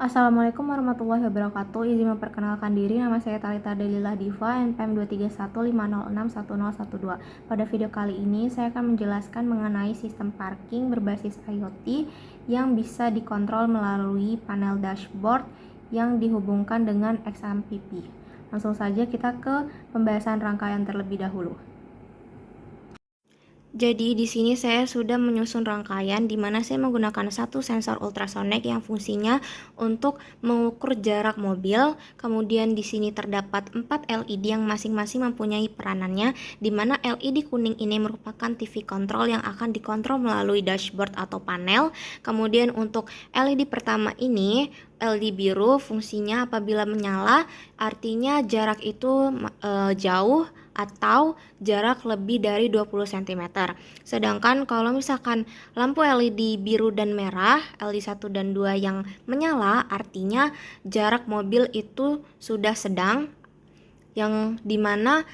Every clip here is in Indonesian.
Assalamualaikum warahmatullahi wabarakatuh. Izin memperkenalkan diri, nama saya Talita Delilah Diva, NPM 23150611012. Pada video kali ini saya akan menjelaskan mengenai sistem parking berbasis IoT yang bisa dikontrol melalui panel dashboard yang dihubungkan dengan XMPP. Langsung saja kita ke pembahasan rangkaian terlebih dahulu. Jadi di sini saya sudah menyusun rangkaian di mana saya menggunakan satu sensor ultrasonik yang fungsinya untuk mengukur jarak mobil. Kemudian di sini terdapat 4 LED yang masing-masing mempunyai peranannya, di mana LED kuning ini merupakan TV control yang akan dikontrol melalui dashboard atau panel. Kemudian untuk LED pertama ini, LED biru, fungsinya apabila menyala artinya jarak itu jauh atau jarak lebih dari 20 cm. Sedangkan kalau misalkan lampu LED biru dan merah, LED 1 dan 2 yang menyala, artinya jarak mobil itu sudah sedang, yang dimana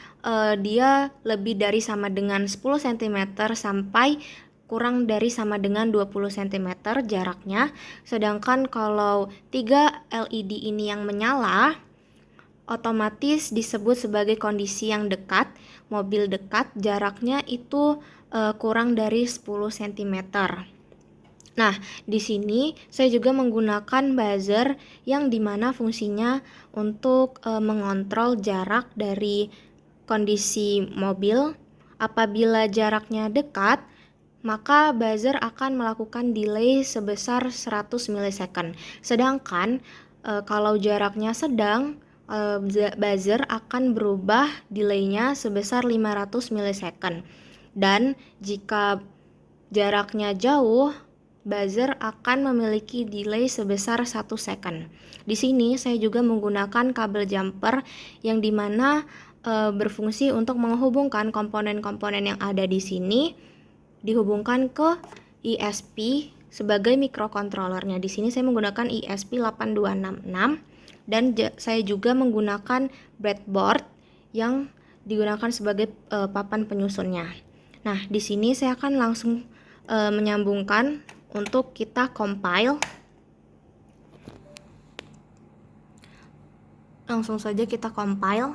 dia lebih dari sama dengan 10 cm sampai kurang dari sama dengan 20 cm jaraknya. Sedangkan kalau 3 LED ini yang menyala, otomatis disebut sebagai kondisi yang dekat. Mobil dekat, jaraknya itu kurang dari 10 cm. Nah, di sini saya juga menggunakan buzzer yang dimana fungsinya untuk mengontrol jarak dari kondisi mobil. Apabila jaraknya dekat, maka buzzer akan melakukan delay sebesar 100 milisecond. Sedangkan kalau jaraknya sedang, buzzer akan berubah delaynya sebesar 500 milisecond. Dan jika jaraknya jauh, buzzer akan memiliki delay sebesar 1 second. Di sini saya juga menggunakan kabel jumper yang dimana berfungsi untuk menghubungkan komponen-komponen yang ada di sini dihubungkan ke ISP sebagai microcontrollernya. Di sini saya menggunakan ESP8266 dan saya juga menggunakan breadboard yang digunakan sebagai papan penyusunnya. Nah, di sini saya akan langsung menyambungkan untuk kita compile. Langsung saja kita compile.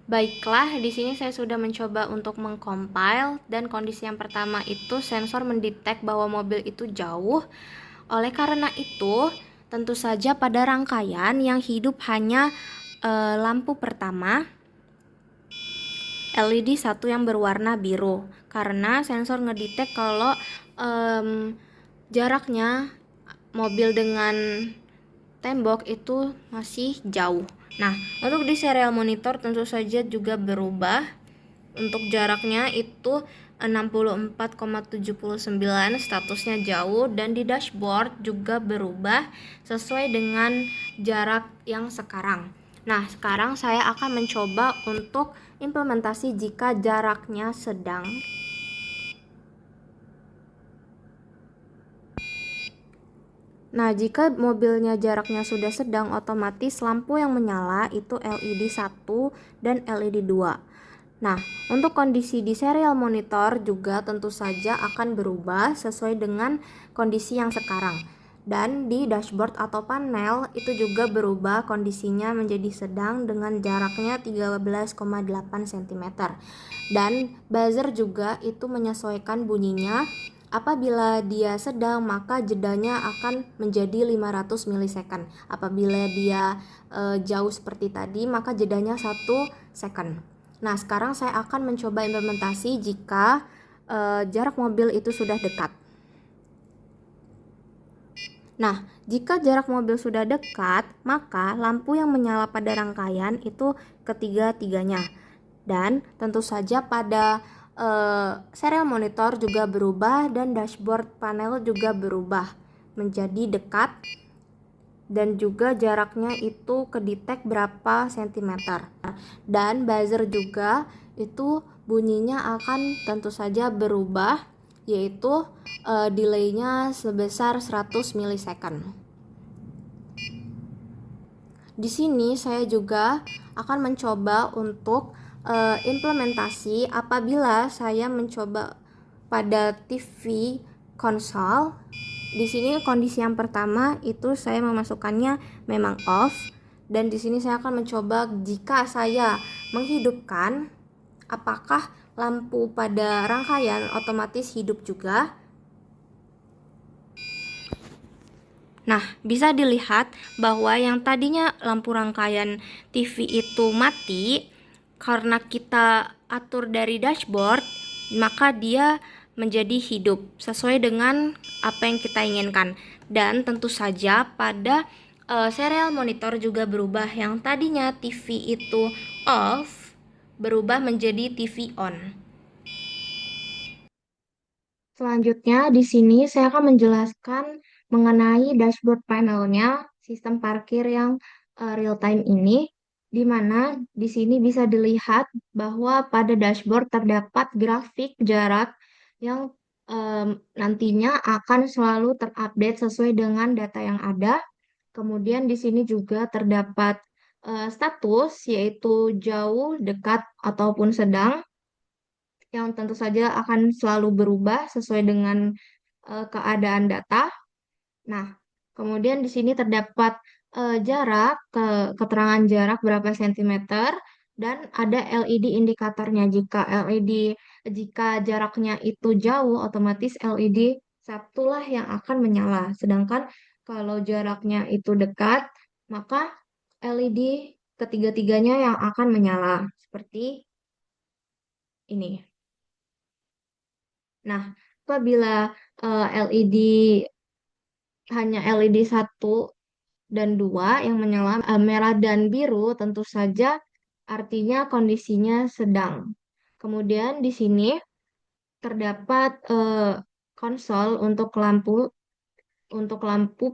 Baiklah, di sini saya sudah mencoba untuk mengcompile dan kondisi yang pertama itu sensor mendetek bahwa mobil itu jauh. Oleh karena itu, tentu saja pada rangkaian yang hidup hanya lampu pertama LED 1 yang berwarna biru, karena sensor ngedetek kalau jaraknya mobil dengan tembok itu masih jauh. Nah, untuk di serial monitor tentu saja juga berubah. Untuk jaraknya itu 64,79, statusnya jauh, dan di dashboard juga berubah sesuai dengan jarak yang sekarang. Nah, sekarang saya akan mencoba untuk implementasi jika jaraknya sedang. Nah, jika mobilnya jaraknya sudah sedang, otomatis lampu yang menyala itu LED 1 dan LED 2. Nah, untuk kondisi di serial monitor juga tentu saja akan berubah sesuai dengan kondisi yang sekarang. Dan di dashboard atau panel itu juga berubah kondisinya menjadi sedang dengan jaraknya 13,8 cm. Dan buzzer juga itu menyesuaikan bunyinya. Apabila dia sedang, maka jedanya akan menjadi 500 milisecond. Apabila dia jauh seperti tadi, maka jedanya 1 second. Nah, sekarang saya akan mencoba implementasi jika jarak mobil itu sudah dekat. Nah, jika jarak mobil sudah dekat, maka lampu yang menyala pada rangkaian itu ketiga-tiganya. Dan tentu saja pada serial monitor juga berubah dan dashboard panel juga berubah menjadi dekat, dan juga jaraknya itu kedetek berapa sentimeter. Dan buzzer juga itu bunyinya akan tentu saja berubah, yaitu delaynya sebesar 100 milisecond. Di sini saya juga akan mencoba untuk implementasi apabila saya mencoba pada TV konsol. Di sini kondisi yang pertama itu saya memasukkannya memang off, dan di sini saya akan mencoba jika saya menghidupkan, apakah lampu pada rangkaian otomatis hidup juga. Nah, bisa dilihat bahwa yang tadinya lampu rangkaian TV itu mati, karena kita atur dari dashboard, maka dia menjadi hidup sesuai dengan apa yang kita inginkan. Dan tentu saja pada serial monitor juga berubah, yang tadinya TV itu off berubah menjadi TV on. Selanjutnya, di sini saya akan menjelaskan mengenai dashboard panelnya sistem parkir yang real time ini, di mana di sini bisa dilihat bahwa pada dashboard terdapat grafik jarak yang nantinya akan selalu terupdate sesuai dengan data yang ada. Kemudian di sini juga terdapat status, yaitu jauh, dekat, ataupun sedang, yang tentu saja akan selalu berubah sesuai dengan keadaan data. Nah, kemudian di sini terdapat jarak, keterangan jarak berapa sentimeter, dan ada LED indikatornya. Jika jaraknya itu jauh, otomatis LED satulah yang akan menyala. Sedangkan kalau jaraknya itu dekat, maka LED ketiga-tiganya yang akan menyala. Seperti ini. Nah, apabila LED hanya LED 1 dan 2 yang menyala, merah dan biru tentu saja artinya kondisinya sedang. Kemudian di sini terdapat konsol untuk lampu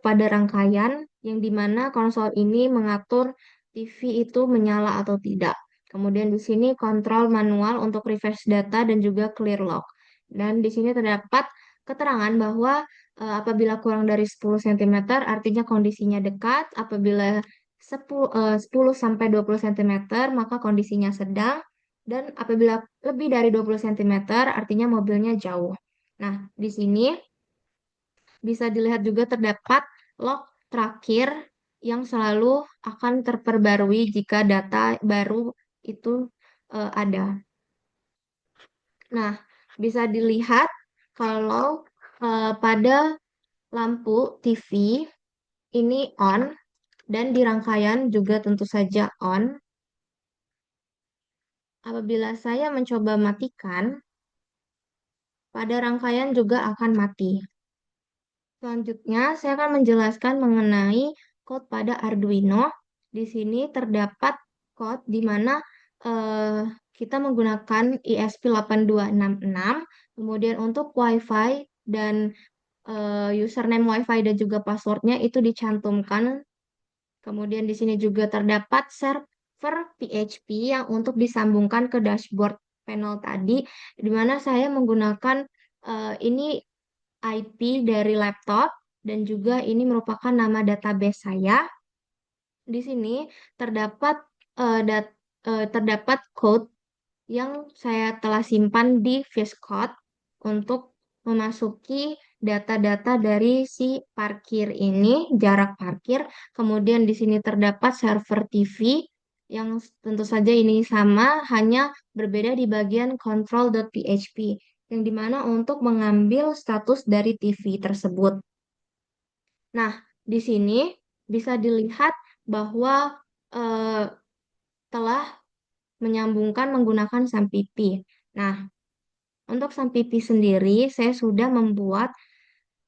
pada rangkaian, yang dimana konsol ini mengatur TV itu menyala atau tidak. Kemudian di sini kontrol manual untuk refresh data dan juga clear lock. Dan di sini terdapat keterangan bahwa apabila kurang dari 10 cm artinya kondisinya dekat, apabila 10 sampai 20 cm maka kondisinya sedang, dan apabila lebih dari 20 cm artinya mobilnya jauh. Nah, di sini bisa dilihat juga terdapat log terakhir yang selalu akan terperbarui jika data baru itu ada. Nah, bisa dilihat kalau pada lampu TV ini on, dan di rangkaian juga tentu saja on. Apabila saya mencoba matikan, pada rangkaian juga akan mati. Selanjutnya, saya akan menjelaskan mengenai code pada Arduino. Di sini terdapat code di mana eh, kita menggunakan ESP8266. Kemudian untuk WiFi dan username WiFi dan juga passwordnya itu dicantumkan. Kemudian di sini juga terdapat server PHP yang untuk disambungkan ke dashboard panel tadi, di mana saya menggunakan ini IP dari laptop, dan juga ini merupakan nama database saya. Di sini terdapat terdapat code yang saya telah simpan di VS Code untuk memasuki data-data dari si parkir ini, jarak parkir. Kemudian di sini terdapat server TV yang tentu saja ini sama, hanya berbeda di bagian control.php, yang dimana untuk mengambil status dari TV tersebut. Nah, di sini bisa dilihat bahwa eh, telah menyambungkan menggunakan SAMPP. Nah, untuk SAMPP sendiri, saya sudah membuat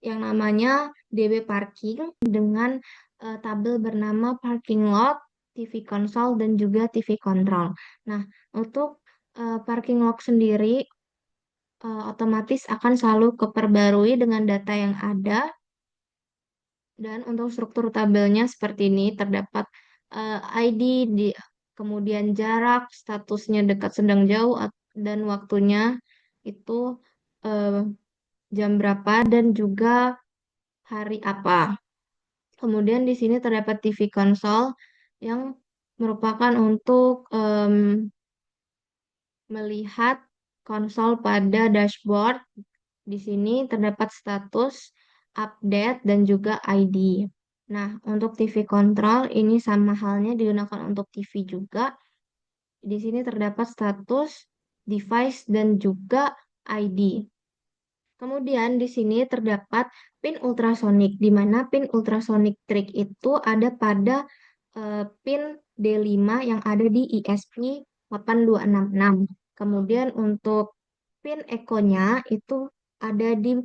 yang namanya DB Parking dengan tabel bernama Parking Lot, TV Console, dan juga TV Control. Nah, untuk Parking Log sendiri otomatis akan selalu keperbarui dengan data yang ada. Dan untuk struktur tabelnya seperti ini, terdapat ID, kemudian jarak, statusnya dekat, sedang, jauh, dan waktunya itu eh, jam berapa, dan juga hari apa. Kemudian di sini terdapat TV console yang merupakan untuk melihat konsol pada dashboard. Di sini terdapat status update, dan juga ID. Nah, untuk TV kontrol ini sama halnya digunakan untuk TV juga. Di sini terdapat status, device, dan juga ID. Kemudian di sini terdapat pin ultrasonik, di mana pin ultrasonik trick itu ada pada pin D5 yang ada di ISP 8266. Kemudian untuk pin ekonya itu ada di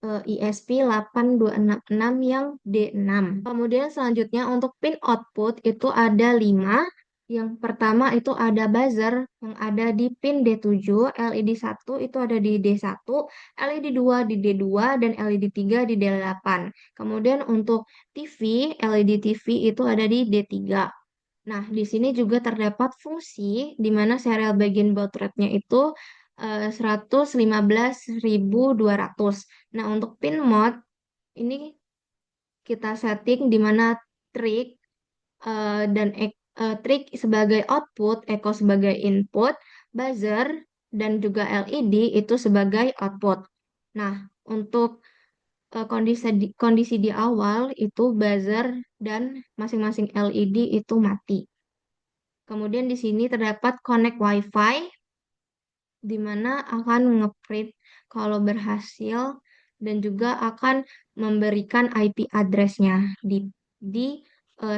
ISP 8266 yang D6. Kemudian selanjutnya untuk pin output itu ada 5. Yang pertama itu ada buzzer yang ada di pin D7, LED 1 itu ada di D1, LED 2 di D2, dan LED 3 di D8. Kemudian untuk TV, LED TV itu ada di D3. Nah, di sini juga terdapat fungsi di mana serial bagian baud rate-nya itu 115.200. Nah, untuk pin mode ini kita setting di mana trig trig sebagai output, echo sebagai input, buzzer dan juga LED itu sebagai output. Nah, untuk kondisi di awal itu buzzer dan masing-masing LED itu mati. Kemudian di sini terdapat connect WiFi, di mana akan ngeprint kalau berhasil dan juga akan memberikan IP address-nya di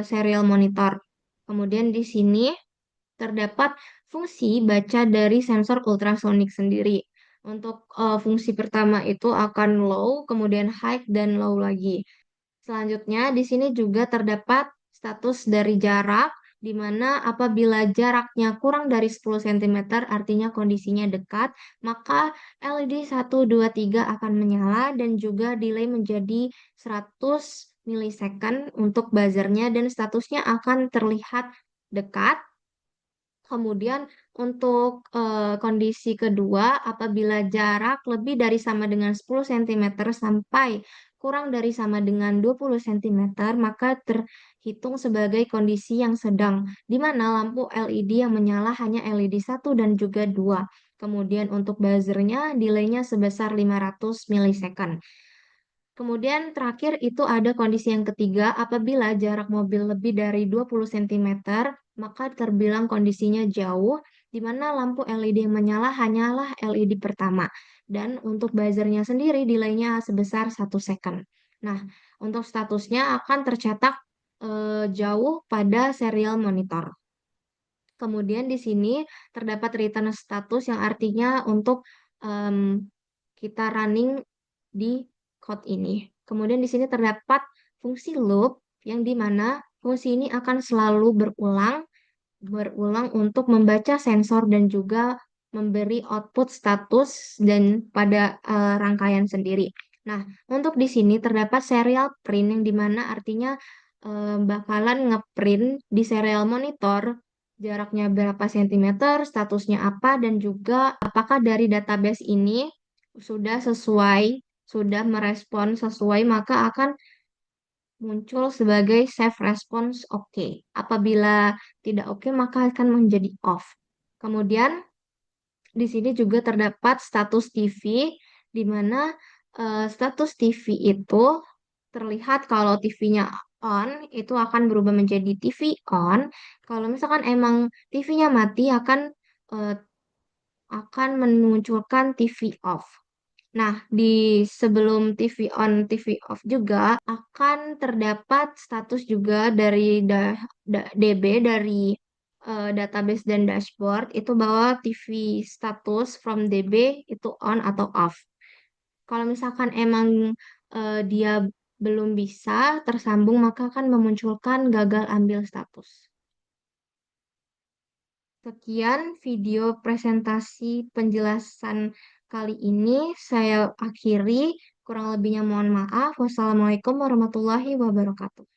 serial monitor. Kemudian di sini terdapat fungsi baca dari sensor ultrasonik sendiri. Untuk fungsi pertama itu akan low, kemudian high, dan low lagi. Selanjutnya, di sini juga terdapat status dari jarak, di mana apabila jaraknya kurang dari 10 cm, artinya kondisinya dekat, maka LED 1, 2, 3 akan menyala dan juga delay menjadi 100 milisecond untuk buzzernya dan statusnya akan terlihat dekat. Kemudian untuk kondisi kedua, apabila jarak lebih dari sama dengan 10 cm sampai kurang dari sama dengan 20 cm, maka terhitung sebagai kondisi yang sedang, di mana lampu LED yang menyala hanya LED 1 dan juga 2. Kemudian untuk buzzernya, delaynya sebesar 500 milisecond. Kemudian terakhir itu ada kondisi yang ketiga, apabila jarak mobil lebih dari 20 cm, maka terbilang kondisinya jauh, di mana lampu LED yang menyala hanyalah LED pertama. Dan untuk buzzernya sendiri delaynya sebesar 1 second. Nah, untuk statusnya akan tercetak jauh pada serial monitor. Kemudian di sini terdapat return status yang artinya untuk kita running di code ini. Kemudian di sini terdapat fungsi loop yang dimana fungsi ini akan selalu berulang untuk membaca sensor dan juga memberi output status dan pada rangkaian sendiri. Nah, untuk di sini terdapat serial print yang dimana artinya bakalan ngeprint di serial monitor jaraknya berapa sentimeter, statusnya apa, dan juga apakah dari database ini sudah sesuai, sudah merespon sesuai, maka akan muncul sebagai save response oke. Apabila tidak oke, maka akan menjadi off. Kemudian di sini juga terdapat status TV, di mana status TV itu terlihat kalau TV-nya on, itu akan berubah menjadi TV on. Kalau misalkan emang TV-nya mati, eh, akan memunculkan TV off. Nah, di sebelum TV on, TV off juga akan terdapat status juga dari DB dari database dan dashboard itu bahwa TV status from DB itu on atau off. Kalau misalkan emang dia belum bisa tersambung, maka akan memunculkan gagal ambil status. Sekian video presentasi penjelasan kali ini saya akhiri. Kurang lebihnya mohon maaf. Wassalamualaikum warahmatullahi wabarakatuh.